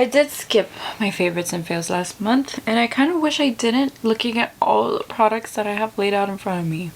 I did skip my favorites and fails last month, and I kind of wish I didn't, looking at all the products that I have laid out in front of me.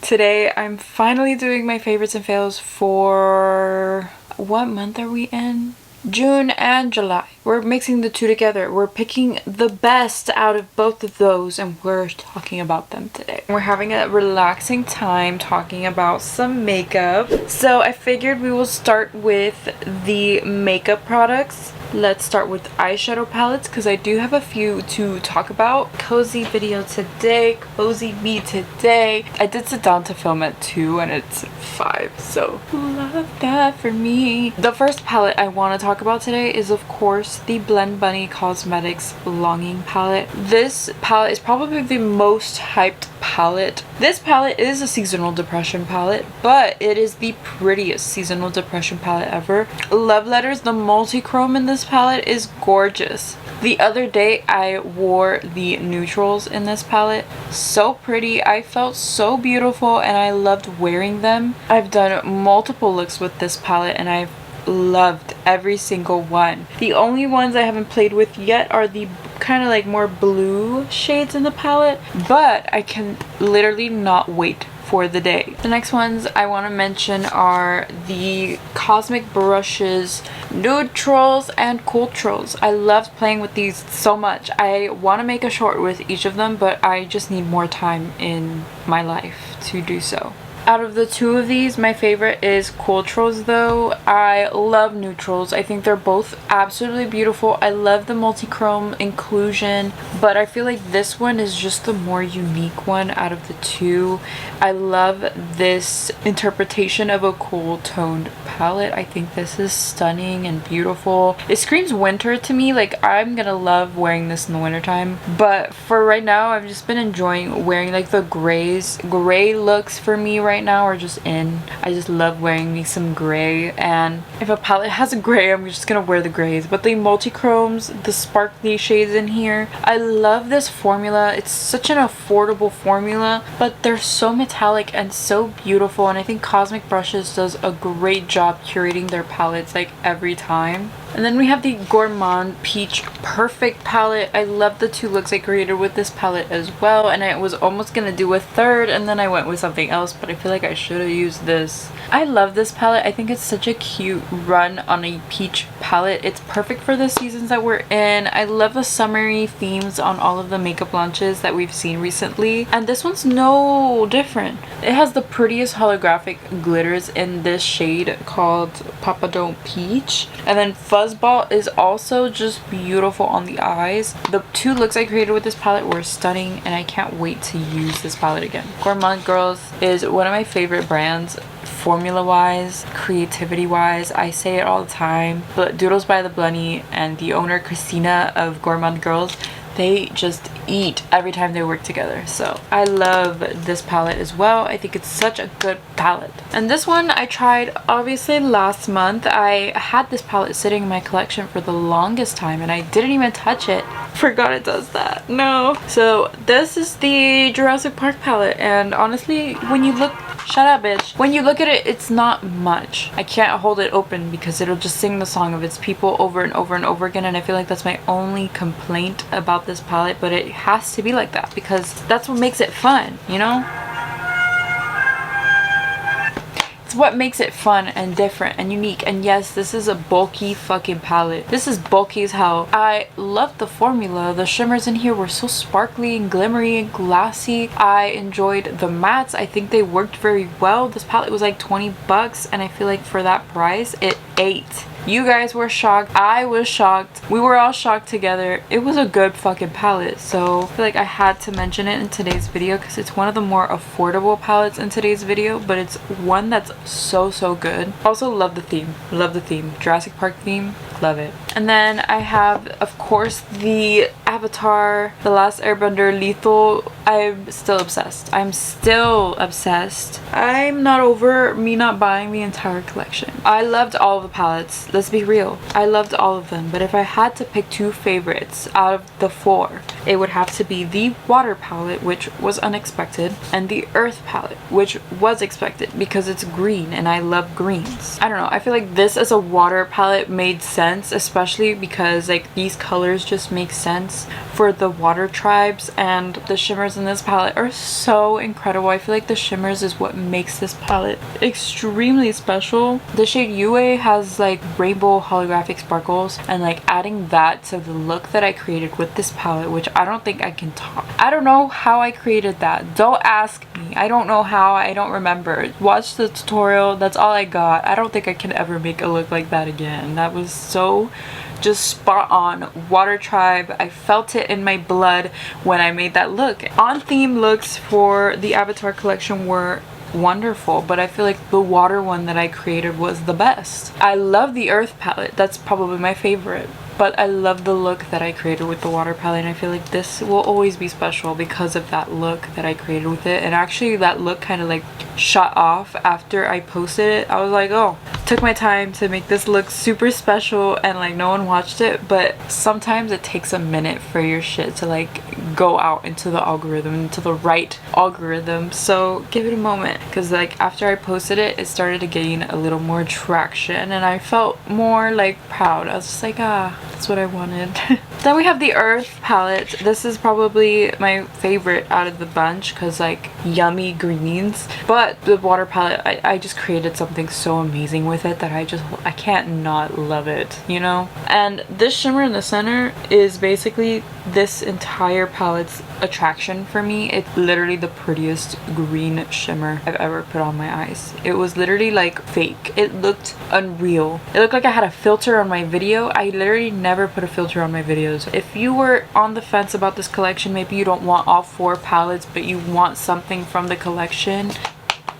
Today, I'm finally doing my favorites and fails for... what month are we in? June and July. We're mixing the two together. We're picking the best out of both of those and we're talking about them today. We're having a relaxing time talking about some makeup. So I figured we will start with the makeup products. Let's start with eyeshadow palettes because I do have a few to talk about. Cozy video today, cozy me today. I did sit down to film at 2 and it's 5, so love that for me. The first palette I want to talk about today is of course the Blend Bunny Cosmetics Longing palette. This palette is probably the most hyped palette. This palette is a seasonal depression palette, but it is the prettiest seasonal depression palette ever. Love Letters, the multi-chrome in this palette is gorgeous. The other day I wore the neutrals in this palette. So pretty. I felt so beautiful and I loved wearing them. I've done multiple looks with this palette and I've loved every single one. The only ones I haven't played with yet are the kind of like more blue shades in the palette, but I can literally not wait for the day. The next ones I want to mention are the Cosmic Brushes Neutrals and Culturals. I loved playing with these so much. I want to make a short with each of them, but I just need more time in my life to do so. Out of the two of these, my favorite is Culturals though. I love neutrals. I think they're both absolutely beautiful. I love the multi-chrome inclusion, but I feel like this one is just the more unique one out of the two. I love this interpretation of a cool toned palette. I think this is stunning and beautiful. It screams winter to me. Like, I'm gonna love wearing this in the wintertime, but for right now, I've just been enjoying wearing like the grays. Gray looks for me right now are just in. I just love wearing me some gray, and if a palette has a gray, I'm just gonna wear the grays. But the multi-chromes, the sparkly shades in here, I love this formula. It's such an affordable formula, but they're so metallic and so beautiful, and I think Cosmic Brushes does a great job curating their palettes like every time. And then we have the Gourmande Peach Perfect palette. I love the two looks I created with this palette as well, and I was almost gonna do a third and then I went with something else, but I feel like I should have used this. I love this palette. I think it's such a cute run on a peach palette. It's perfect for the seasons that we're in. I love the summery themes on all of the makeup launches that we've seen recently, and this one's no different. It has the prettiest holographic glitters in this shade called Papadon Peach, and then Fuzzball is also just beautiful on the eyes. The two looks I created with this palette were stunning, and I can't wait to use this palette again. Gourmande Girls is one of my favorite brands, formula wise, creativity wise. I say it all the time, but Doodles by the Bunny and the owner Christina of Gourmande Girls, they just eat every time they work together. So I love this palette as well. I think it's such a good palette. And this one I tried obviously last month. I had this palette sitting in my collection for the longest time and I didn't even touch it. Forgot it does that. No. So this is the Jurassic Park palette, and honestly, when you look, shut up bitch, when you look at it, it's not much. I can't hold it open because it'll just sing the song of its people over and over and over again, and I feel like that's my only complaint about this palette, but it has to be like that because that's what makes it fun, you know? What makes it fun and different and unique. And yes, this is a bulky fucking palette. This is bulky as hell. I love the formula. The shimmers in here were so sparkly and glimmery and glassy. I enjoyed the mattes. I think they worked very well. This palette was like 20 bucks and I feel like for that price it ate. You guys were shocked. I was shocked. We were all shocked together. It was a good fucking palette. So I feel like I had to mention it in today's video because it's one of the more affordable palettes in today's video, but it's one that's so good. Also love the theme. Love the theme. Jurassic Park theme. Love it. And then I have, of course, the Avatar The Last Airbender Lethal. I'm still obsessed. I'm still obsessed. I'm not over me not buying the entire collection. I loved all of the palettes. Let's be real. I loved all of them. But if I had to pick two favorites out of the 4, it would have to be the Water palette, which was unexpected, and the Earth palette, which was expected because it's green and I love greens. I don't know. I feel like this as a water palette made sense sense, especially because like these colors just make sense for the water tribes, and the shimmers in this palette are so incredible. I feel like the shimmers is what makes this palette extremely special. The shade Yue has like rainbow holographic sparkles, and like adding that to the look that I created with this palette, which I don't think I can talk. I don't know how I created that. Don't ask me. I don't know how. I don't remember. Watch the tutorial. That's all I got. I don't think I can ever make a look like that again. That was so just spot on. Water tribe. I felt it in my blood when I made that look. On theme looks for the Avatar collection were wonderful, but I feel like the water one that I created was the best. I love the earth palette. That's probably my favorite, but I love the look that I created with the water palette, and I feel like this will always be special because of that look that I created with it. And actually that look kind of like shot off after I posted it. I was like, oh, took my time to make this look super special, and like no one watched it, but sometimes it takes a minute for your shit to like go out into the algorithm, into the right algorithm. So give it a moment, because like after I posted it, it started to gain a little more traction, and I felt more like proud. I was just like, ah, that's what I wanted. Then we have the earth palette. This is probably my favorite out of the bunch because like yummy greens, but the water palette, I just created something so amazing with it that I can't not love it, you know? And this shimmer in the center is basically this entire palette's attraction for me. It's literally the prettiest green shimmer I've ever put on my eyes. It was literally like fake. It looked unreal. It looked like I had a filter on my video. I literally never put a filter on my videos. If you were on the fence about this collection, maybe you don't want all 4 palettes, but you want something from the collection,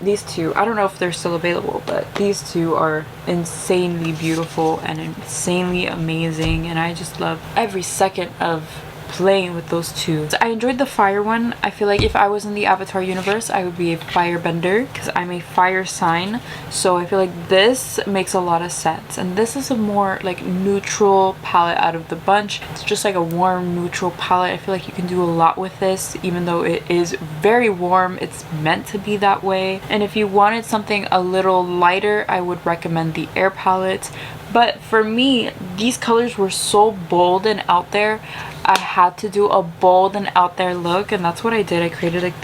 these two, I don't know if they're still available, but these two are insanely beautiful and insanely amazing, and I just love every second of playing with those two. So I enjoyed the fire one. I feel like if I was in the Avatar universe, I would be a firebender because I'm a fire sign, so I feel like this makes a lot of sense. And this is a more like neutral palette out of the bunch. It's just like a warm neutral palette. I feel like you can do a lot with this, even though it is very warm. It's meant to be that way. And if you wanted something a little lighter, I would recommend the air palette. But for me, these colors were so bold and out there. I had to do a bold and out there look, and that's what I did. I created like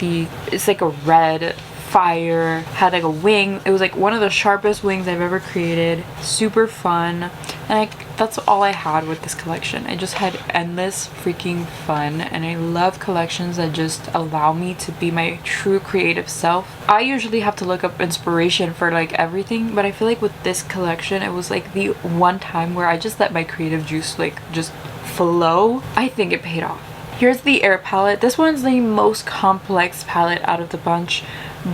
it's like a red fire, had like a wing. It was like one of the sharpest wings I've ever created. Super fun. And that's all I had with this collection. I just had endless freaking fun, and I love collections that just allow me to be my true creative self. I usually have to look up inspiration for like everything, but I feel like with this collection, it was like the one time where I just let my creative juice like just flow. I think it paid off. Here's the air palette. This one's the most complex palette out of the bunch,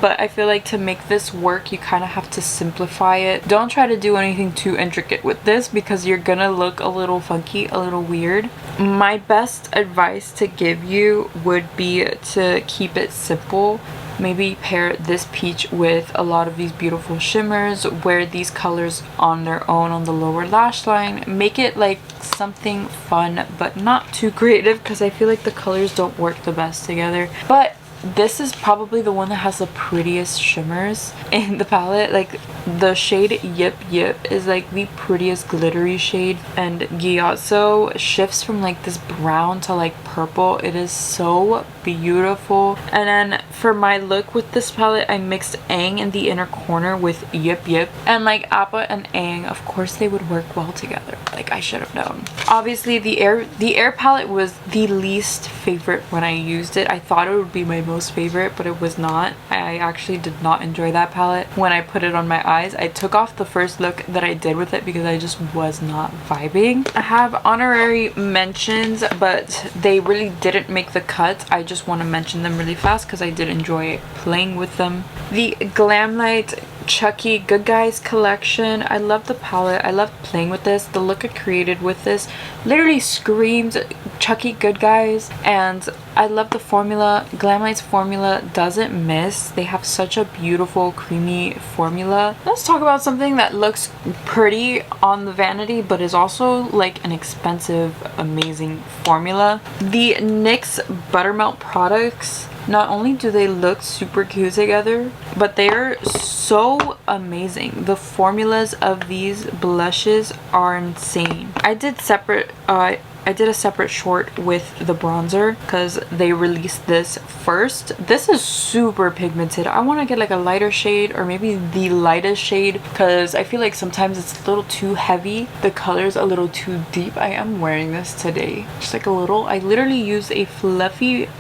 but I feel like to make this work, you kind of have to simplify it. Don't try to do anything too intricate with this because you're gonna look a little funky, a little weird. My best advice to give you would be to keep it simple. Maybe pair this peach with a lot of these beautiful shimmers, wear these colors on their own on the lower lash line. Make it like something fun but not too creative because I feel like the colors don't work the best together. But this is probably the one that has the prettiest shimmers in the palette. Like the shade Yip Yip is like the prettiest glittery shade, and Gyatso shifts from like this brown to like purple. It is so beautiful. And then for my look with this palette, I mixed Aang in the inner corner with Yip Yip, and like Appa and Aang, of course they would work well together. Like I should have known. Obviously the air palette was the least favorite when I used it. I thought it would be my most favorite, but it was not. I actually did not enjoy that palette when I put it on my eyes. I took off the first look that I did with it because I just was not vibing. I have honorary mentions, but they really didn't make the cut. I just want to mention them really fast because I did enjoy playing with them. The Glamlight Chucky Good Guys collection. I love the palette. I love playing with this. The look I created with this literally screams Chucky Good Guys, and I love the formula. Glamlight's formula doesn't miss. They have such a beautiful creamy formula. Let's talk about something that looks pretty on the vanity but is also like an expensive amazing formula. The NYX Buttermelt products Not only do they look super cute together, but they're so amazing. The formulas of these blushes are insane. I did a separate short with the bronzer because they released this first. This is super pigmented. I want to get like a lighter shade, or maybe the lightest shade, because I feel like sometimes it's a little too heavy. The color's a little too deep. I am wearing this today. Just like a little, I literally use a fluffy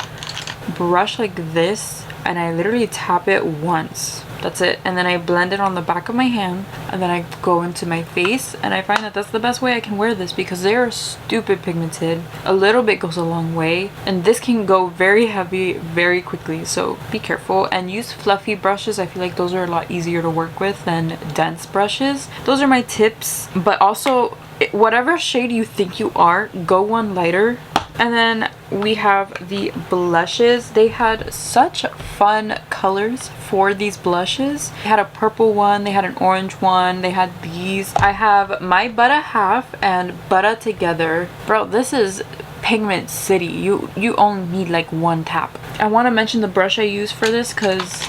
brush like this, and I literally tap it once. That's it. And then I blend it on the back of my hand, and then I go into my face, and I find that that's the best way I can wear this because they are stupid pigmented. A little bit goes a long way, and this can go very heavy very quickly, so be careful and use fluffy brushes. I feel like those are a lot easier to work with than dense brushes. Those are my tips, but also whatever shade you think you are, go one lighter. And then we have the blushes. They had such fun colors for these blushes. They had a purple one, they had an orange one, they had these. I have My Butter Half and Butter Together. Bro, this is pigment city. You only need like one tap. I want to mention the brush I use for this because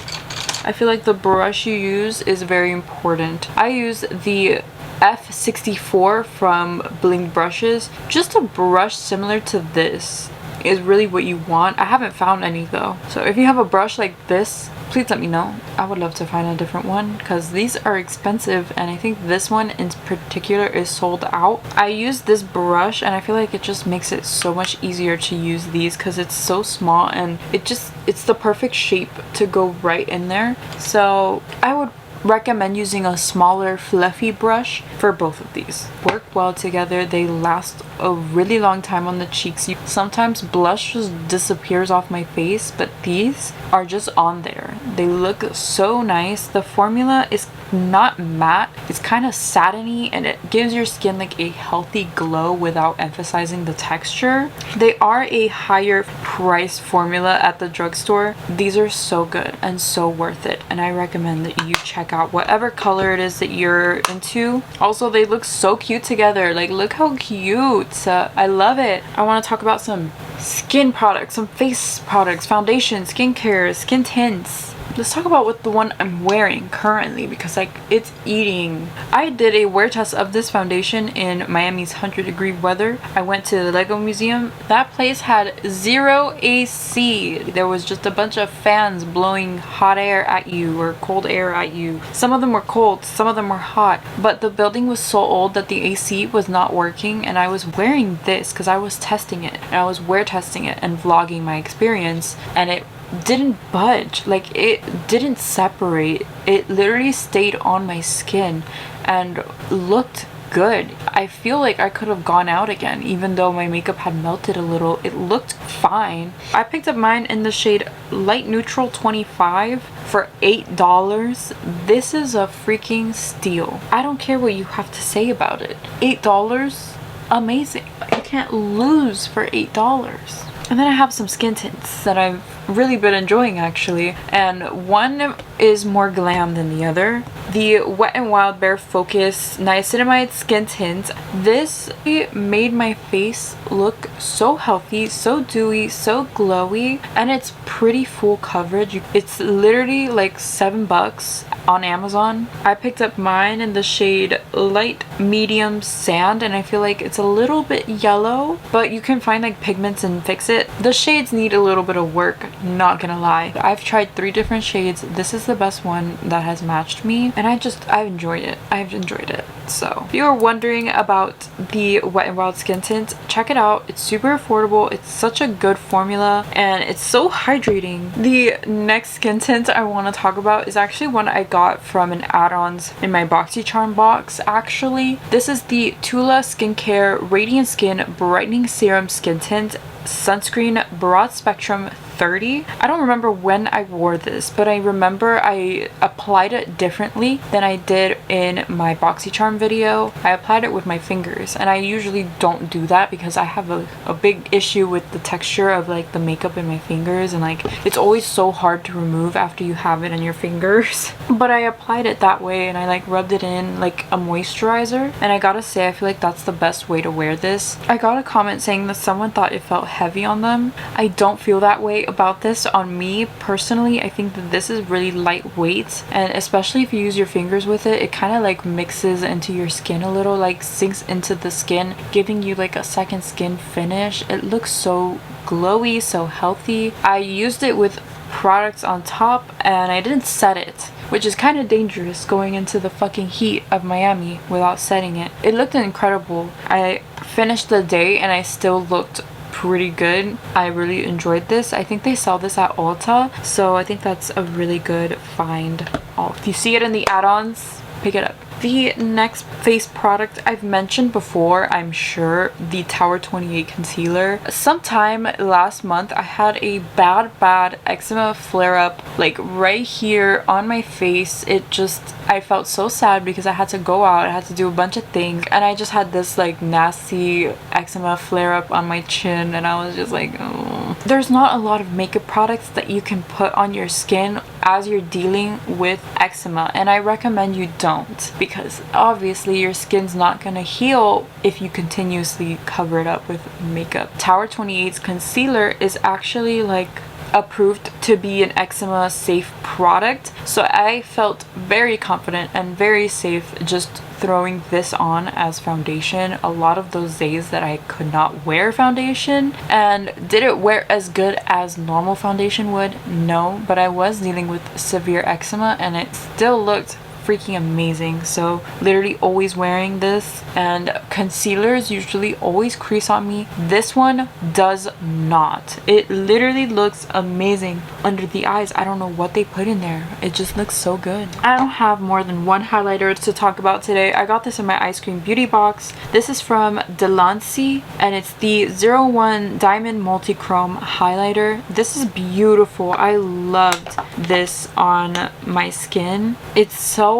I feel like the brush you use is very important. I use the F64 from Bling Brushes. Just a brush similar to this is really what you want. I haven't found any though, so if you have a brush like this, please let me know. I would love to find a different one because these are expensive, and I think this one in particular is sold out. I use this brush and I feel like it just makes it so much easier to use these because it's so small, and it's the perfect shape to go right in there. So I would recommend using a smaller fluffy brush for both of these. Work well together. They last a really long time on the cheeks. Sometimes blush just disappears off my face, but these are just on there. They look so nice. The formula is not matte, it's kind of satiny, and it gives your skin like a healthy glow without emphasizing the texture. They are a higher price formula at the drugstore. These are so good and so worth it, and I recommend that you check out whatever color it is that you're into. Also, they look so cute together. Like, look how cute. I love it. I want to talk about some skin products, some face products, foundation, skincare, skin tints. Let's talk about what the one I'm wearing currently, because like it's eating. I did a wear test of this foundation in Miami's 100-degree weather. I went to the Lego Museum. That place had zero AC. There was just a bunch of fans blowing hot air at you or cold air at you. Some of them were cold, some of them were hot, but the building was so old that the AC was not working, and I was wearing this because I was testing it, and I was wear testing it and vlogging my experience, and it didn't budge. Like, it didn't separate. It literally stayed on my skin and looked good. I feel like I could have gone out again even though my makeup had melted a little. It looked fine. I picked up mine in the shade Light Neutral 25 for $8. This is a freaking steal. I don't care what you have to say about it. $8, amazing. You can't lose for $8. And then I have some skin tints that I've really been enjoying actually, and one is more glam than the other. The Wet n Wild Bare Focus Niacinamide Skin Tint. This made my face look so healthy, so dewy, so glowy, and it's pretty full coverage. It's literally like $7 on Amazon. I picked up mine in the shade Light Medium Sand, and I feel like it's a little bit yellow, but you can find like pigments and fix it. The shades need a little bit of work, not gonna lie. I've tried 3 different shades. This is the best one that has matched me, and I've enjoyed it. I've enjoyed it. So if you are wondering about the Wet n Wild skin tint, check it out. It's super affordable. It's such a good formula, and it's so hydrating. The next skin tint I want to talk about is actually one I got from an add-ons in my BoxyCharm box actually. This is the Tula Skincare Radiant Skin Brightening Serum Skin Tint Sunscreen Broad Spectrum 30. I don't remember when I wore this, but I remember I applied it differently than I did in my BoxyCharm video. I applied it with my fingers, and I usually don't do that because I have a big issue with the texture of like the makeup in my fingers, and like it's always so hard to remove after you have it in your fingers. But I applied it that way, and I like rubbed it in like a moisturizer, and I gotta say I feel like that's the best way to wear this. I got a comment saying that someone thought it felt heavy on them. I don't feel that way. about this on me personally, I think that this is really lightweight, and especially if you use your fingers with it, it kind of like mixes into your skin a little, like sinks into the skin, giving you like a second skin finish. It looks so glowy, so healthy. I used it with products on top and I didn't set it, which is kind of dangerous going into the fucking heat of Miami without setting it. It looked incredible. I finished the day and I still looked pretty good. I really enjoyed this. I think they sell this at Ulta, so I think that's a really good find. If you see it in the add-ons, pick it up. The next face product I've mentioned before, I'm sure, the Tower 28 concealer. Sometime last month I had a bad eczema flare up like right here on my face. I felt so sad because I had to go out, I had to do a bunch of things, and I just had this like nasty eczema flare up on my chin, and I was just like, oh. There's not a lot of makeup products that you can put on your skin as you're dealing with eczema, and I recommend you don't, because obviously your skin's not gonna heal if you continuously cover it up with makeup. Tower 28's concealer is actually like approved to be an eczema safe product, so I felt very confident and very safe just throwing this on as foundation a lot of those days that I could not wear foundation. And did it wear as good as normal foundation would? No, but I was dealing with severe eczema and it still looked freaking amazing. So literally always wearing this, and concealers usually always crease on me. This one does not. It literally looks amazing under the eyes. I don't know what they put in there. It just looks so good. I don't have more than one highlighter to talk about today. I got this in my ice cream beauty box. This is from Delanci and it's the 01 Diamond Multi-Chrome highlighter. This is beautiful. I loved this on my skin. It's so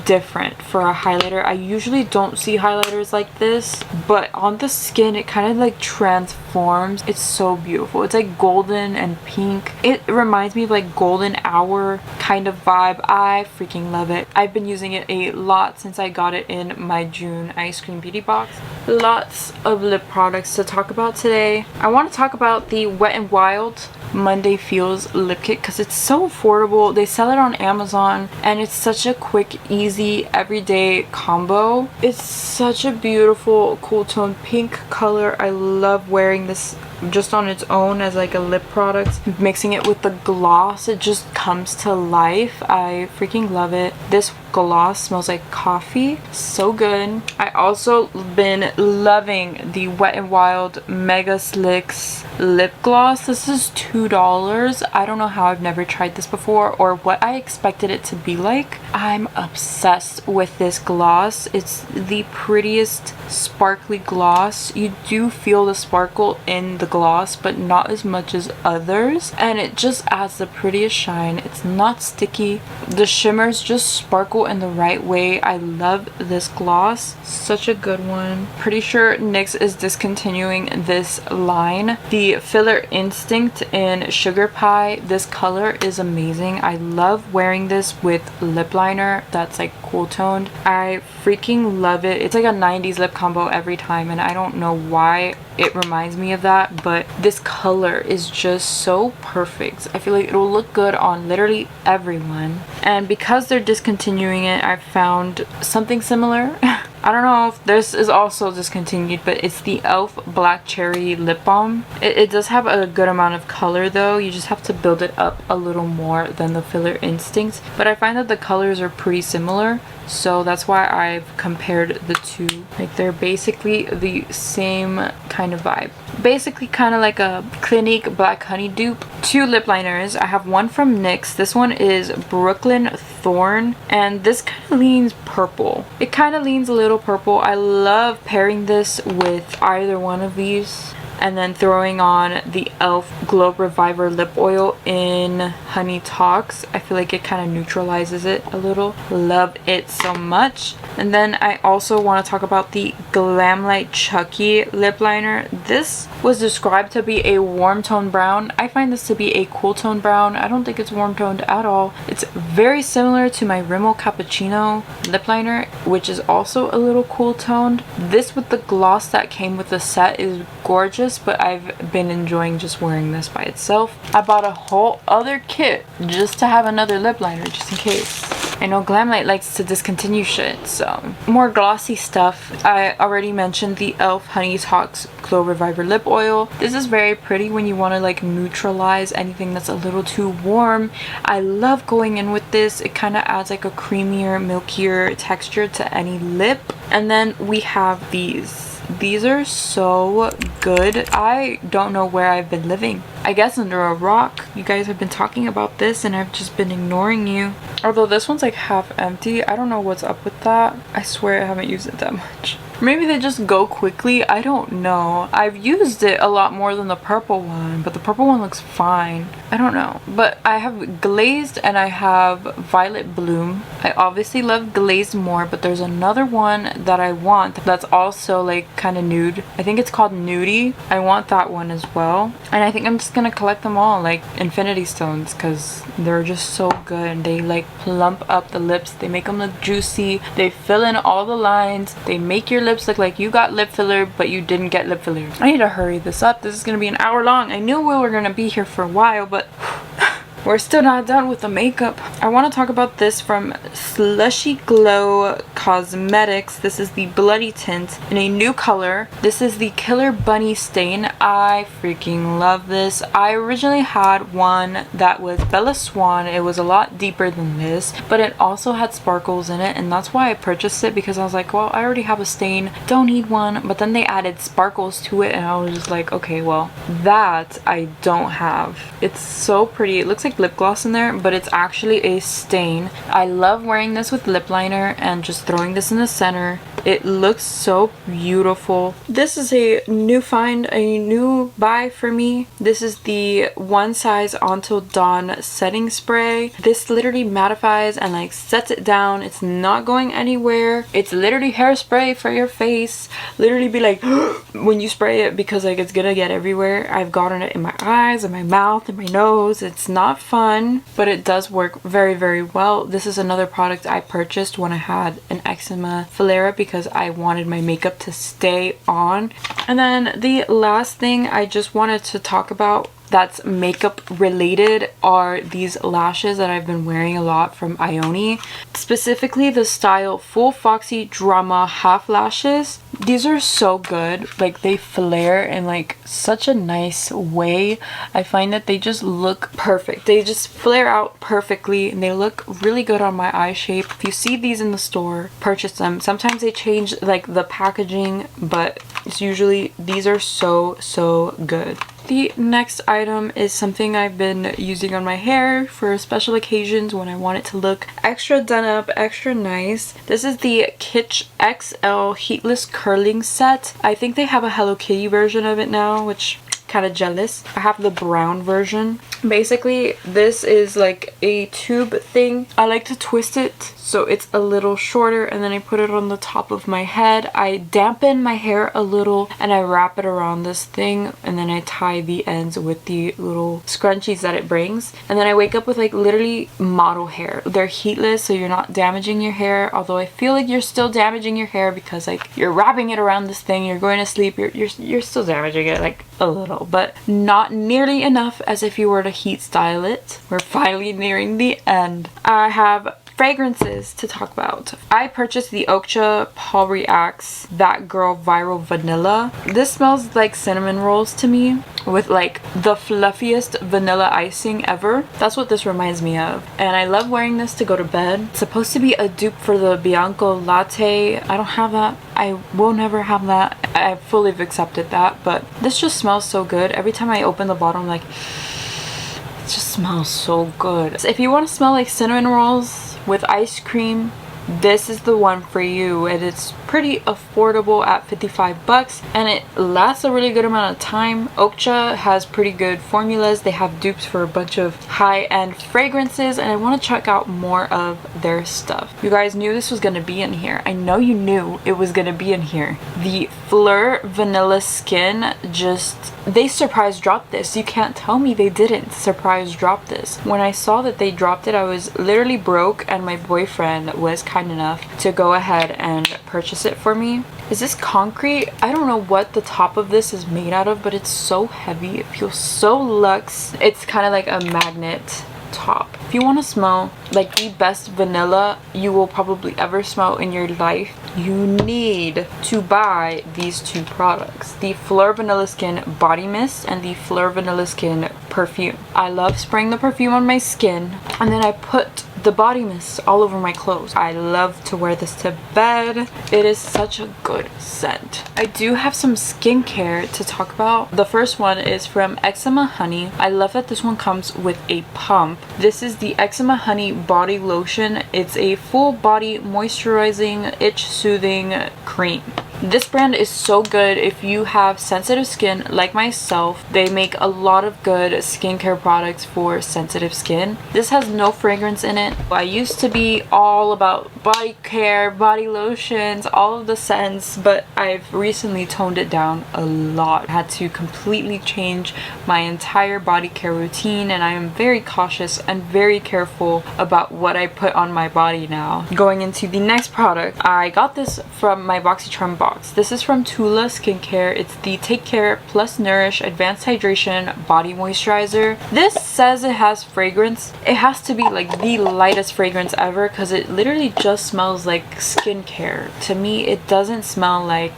different for a highlighter. I usually don't see highlighters like this, but on the skin it kind of like transforms. It's so beautiful. It's like golden and pink. It reminds me of like golden hour kind of vibe. I freaking love it. I've been using it a lot since I got it in my June ice cream beauty box. Lots of lip products to talk about today. I want to talk about the Wet n Wild Monday Feels lip kit because it's so affordable. They sell it on Amazon and it's such a quick, easy, everyday combo. It's such a beautiful cool tone pink color. I love wearing this just on its own as like a lip product. Mixing it with the gloss, it just comes to life. I freaking love it. This gloss smells like coffee. So good. I also been loving the Wet n Wild Mega Slicks lip gloss. This is $2. I don't know how I've never tried this before or what I expected it to be like. I'm obsessed with this gloss. It's the prettiest sparkly gloss. You do feel the sparkle in the gloss, but not as much as others, and it just adds the prettiest shine. It's not sticky. The shimmers just sparkle in the right way. I love this gloss. Such a good one. Pretty sure NYX is discontinuing this line. The Filler Instinct in Sugar Pie. This color is amazing. I love wearing this with lip liner that's like cool toned. I freaking love it. It's like a 90s lip combo every time, and I don't know why it reminds me of that, but this color is just so perfect. I feel like it'll look good on literally everyone. And because they're discontinuing it, I found something similar. I don't know if this is also discontinued, but it's the e.l.f. Black Cherry Lip Balm. It does have a good amount of color though. You just have to build it up a little more than the Filler Instinct. But I find that the colors are pretty similar, so that's why I've compared the two. Like they're basically the same kind of vibe. Basically kind of like a Clinique Black Honey dupe. Two lip liners. I have one from NYX. This one is Brooklyn Thorn, and this kind of leans purple. It kind of leans a little purple. I love pairing this with either one of these and then throwing on the e.l.f. Glow Reviver lip oil in Honey Talks. I feel like it kind of neutralizes it a little. Love it so much. And then I also want to talk about the Glamlight Chucky lip liner. This was described to be a warm tone brown. I find this to be a cool tone brown. I don't think it's warm toned at all. It's very similar to my Rimmel Cappuccino lip liner, which is also a little cool toned. This with the gloss that came with the set is gorgeous, but I've been enjoying just wearing this by itself. I bought a whole other kit just to have another lip liner just in case. I know Glamlight likes to discontinue shit, so more glossy stuff. I already mentioned the e.l.f. Honey Talks Glow Reviver Lip Oil. This is very pretty when you want to like neutralize anything that's a little too warm. I love going in with this. It kind of adds like a creamier, milkier texture to any lip. And then we have these. These are so good. I don't know where I've been living. I guess under a rock. You guys have been talking about this and I've just been ignoring you. Although this one's like half empty. I don't know what's up with that. I swear I haven't used it that much. Maybe they just go quickly. I don't know. I've used it a lot more than the purple one, but the purple one looks fine. I don't know. But I have glazed and I have violet bloom. I obviously love glazed more, but there's another one that I want that's also like kind of nude. I think it's called Nudie. I want that one as well. And I think I'm just gonna collect them all like infinity stones because they're just so good and they like plump up the lips. They make them look juicy. They fill in all the lines. They make your lips look like you got lip filler but you didn't get lip filler. I need to hurry this up. This is gonna be an hour long. I knew we were gonna be here for a while, but we're still not done with the makeup. I want to talk about this from Slushy Glow Cosmetics. This is the Bloody Tint in a new color. This is the Killer Bunny Stain. I freaking love this. I originally had one that was Bella Swan. It was a lot deeper than this, but it also had sparkles in it, and that's why I purchased it, because I was like, well, I already have a stain, don't need one. But then they added sparkles to it and I was just like, okay, well, that I don't have. It's so pretty. It looks like lip gloss in there, but it's actually a stain. I love wearing this with lip liner and just throwing this in the center. It looks so beautiful. This is a new find, a new buy for me. This is the One Size Until Dawn setting spray. This literally mattifies and like sets it down. It's not going anywhere. It's literally hairspray for your face. Literally be like when you spray it, because like it's gonna get everywhere. I've gotten it in my eyes, in my mouth, in my nose. It's not fun, but it does work very, very well. This is another product I purchased when I had an eczema flare-up because I wanted my makeup to stay on. And then the last thing I just wanted to talk about that's makeup related are these lashes that I've been wearing a lot from Ioni, specifically the style Full Foxy Drama Half Lashes. These are so good. Like, they flare in like such a nice way. I find that they just look perfect. They just flare out perfectly and they look really good on my eye shape. If you see these in the store, purchase them. Sometimes they change like the packaging, but it's usually, these are so good. The next item is something I've been using on my hair for special occasions when I want it to look extra done up, extra nice. This is the Kitsch XL Heatless Curling Set. I think they have a Hello Kitty version of it now, which kind of jealous. I have the brown version. Basically, this is like a tube thing. I like to twist it so it's a little shorter, and then I put it on the top of my head. I dampen my hair a little and I wrap it around this thing, and then I tie the ends with the little scrunchies that it brings. And then I wake up with like literally model hair. They're heatless, so you're not damaging your hair, although I feel like you're still damaging your hair because like you're wrapping it around this thing, you're going to sleep, you're still damaging it like a little, but not nearly enough as if you were to heat style it. We're finally nearing the end. I have fragrances to talk about. I purchased the Okja Paul Reacts That Girl Viral Vanilla. This smells like cinnamon rolls to me, with like the fluffiest vanilla icing ever. That's what this reminds me of, and I love wearing this to go to bed. It's supposed to be a dupe for the Bianco Latte. I don't have that. I will never have that. I fully have accepted that, but this just smells so good. Every time I open the bottle, I'm like, it just smells so good. So if you want to smell like cinnamon rolls with ice cream, this is the one for you. And it's pretty affordable at 55 bucks, and it lasts a really good amount of time. Okja has pretty good formulas. They have dupes for a bunch of high-end fragrances, and I want to check out more of their stuff. You guys knew this was going to be in here. I know you knew it was going to be in here. The Fleur Vanilla Skin, they surprise dropped this. You can't tell me they didn't surprise drop this. When I saw that they dropped it, I was literally broke, and my boyfriend was kind enough to go ahead and purchase it for me. Is this concrete? I don't know what the top of this is made out of, but it's so heavy. It feels so luxe. It's kind of like a magnet top. If you want to smell like the best vanilla you will probably ever smell in your life, you need to buy these two products, the Fleur Vanilla Skin Body Mist and the Fleur Vanilla Skin Perfume. I love spraying the perfume on my skin, and then I put the body mist all over my clothes. I love to wear this to bed. It is such a good scent. I do have some skincare to talk about. The first one is from Eczema Honey. I love that this one comes with a pump. This is the Eczema Honey Body Lotion. It's a full body moisturizing, itch soothing cream. This brand is so good if you have sensitive skin like myself. They make a lot of good skincare products for sensitive skin. This has no fragrance in it. I used to be all about body care, body lotions, all of the scents, but I've recently toned it down a lot. I had to completely change my entire body care routine, and I am very cautious and very careful about what I put on my body now. Going into the next product, I got this from my BoxyCharm box. This is from Tula Skincare. It's the Take Care Plus Nourish Advanced Hydration Body Moisturizer. This says it has fragrance. It has to be like the lightest fragrance ever, because it literally just smells like skincare. To me, it doesn't smell like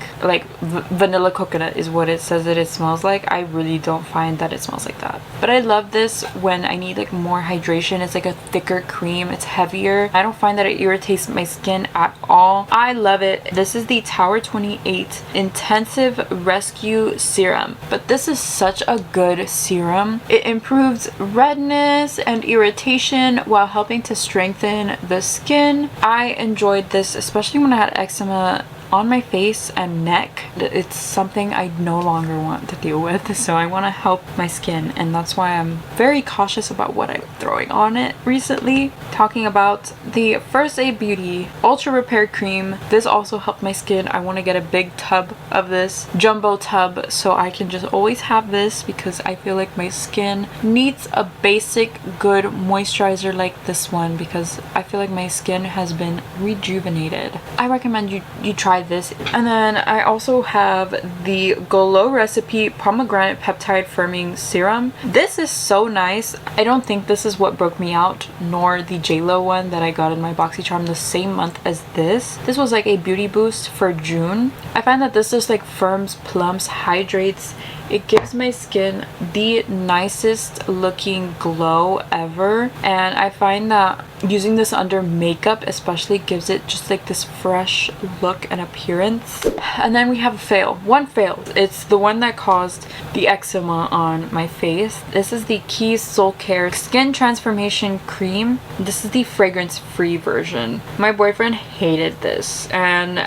vanilla coconut is what it says that it smells like. I really don't find that it smells like that. But I love this when I need like more hydration. It's like a thicker cream. It's heavier. I don't find that it irritates my skin at all. I love it. This is the Tower 28 Intensive Rescue Serum. But this is such a good serum. It improves redness and irritation while helping to strengthen the skin. I enjoyed this, especially when I had eczema on my face and neck. It's something I no longer want to deal with, so I want to help my skin, and that's why I'm very cautious about what I'm throwing on it recently. Talking about the First Aid Beauty Ultra Repair Cream. This also helped my skin. I want to get a big tub of this, jumbo tub, so I can just always have this, because I feel like my skin needs a basic good moisturizer like this one, because I feel like my skin has been rejuvenated. I recommend you try this. And then I also have the Glow Recipe Pomegranate Peptide Firming Serum. This is so nice. I don't think this is what broke me out, nor the JLo one that I got in my BoxyCharm the same month as this. This was like a beauty boost for June. I find that this just like firms, plumps, hydrates. It gives my skin the nicest looking glow ever, and I find that using this under makeup especially gives it just like this fresh look and appearance. And then we have a fail. One failed. It's the one that caused the eczema on my face. This is the Keys Soul Care Skin Transformation Cream. This is the fragrance free version. My boyfriend hated this, and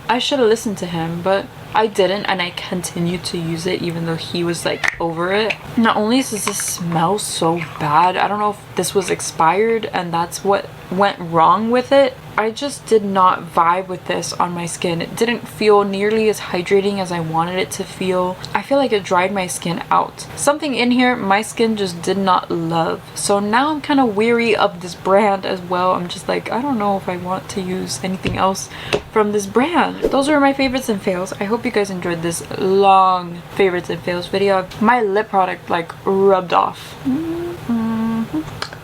I should have listened to him, but I didn't, and I continued to use it even though he was like over it. Not only does this smell so bad, I don't know if this was expired and that's what went wrong with it. I just did not vibe with this on my skin. It didn't feel nearly as hydrating as I wanted it to feel. I feel like it dried my skin out. Something in here my skin just did not love. So now I'm kind of weary of this brand as well. I'm just like, I don't know if I want to use anything else from this brand. Those are my favorites and fails. I hope you guys enjoyed this long favorites and fails video. My lip product like rubbed off.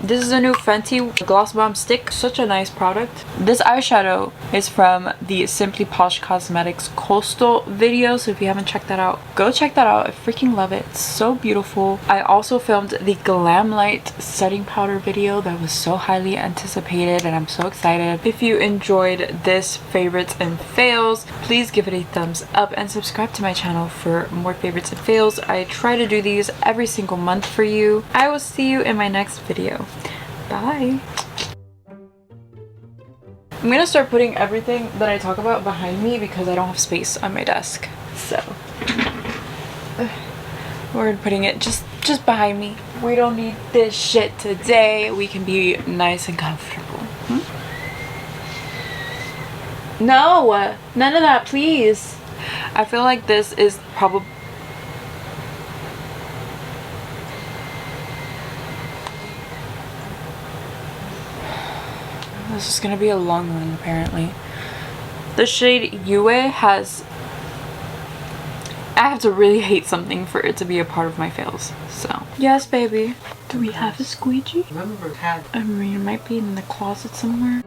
This is a new Fenty Gloss Bomb Stick. Such a nice product. This eyeshadow is from the Simply Posh Cosmetics Coastal video, so if you haven't checked that out, go check that out. I freaking love it. It's so beautiful. I also filmed the Glam Light setting powder video that was so highly anticipated, and I'm so excited. If you enjoyed this favorites and fails, please give it a thumbs up and subscribe to my channel for more favorites and fails. I try to do these every single month for you. I will see you in my next video. Bye. I'm gonna start putting everything that I talk about behind me because I don't have space on my desk. So we're putting it just behind me. We don't need this shit today. We can be nice and comfortable. No, none of that, please. I feel like this is probably this is gonna be a long one apparently. The shade Yue has, I have to really hate something for it to be a part of my fails. So yes, baby. Do we have a squeegee? Remember, had. I mean, it might be in the closet somewhere.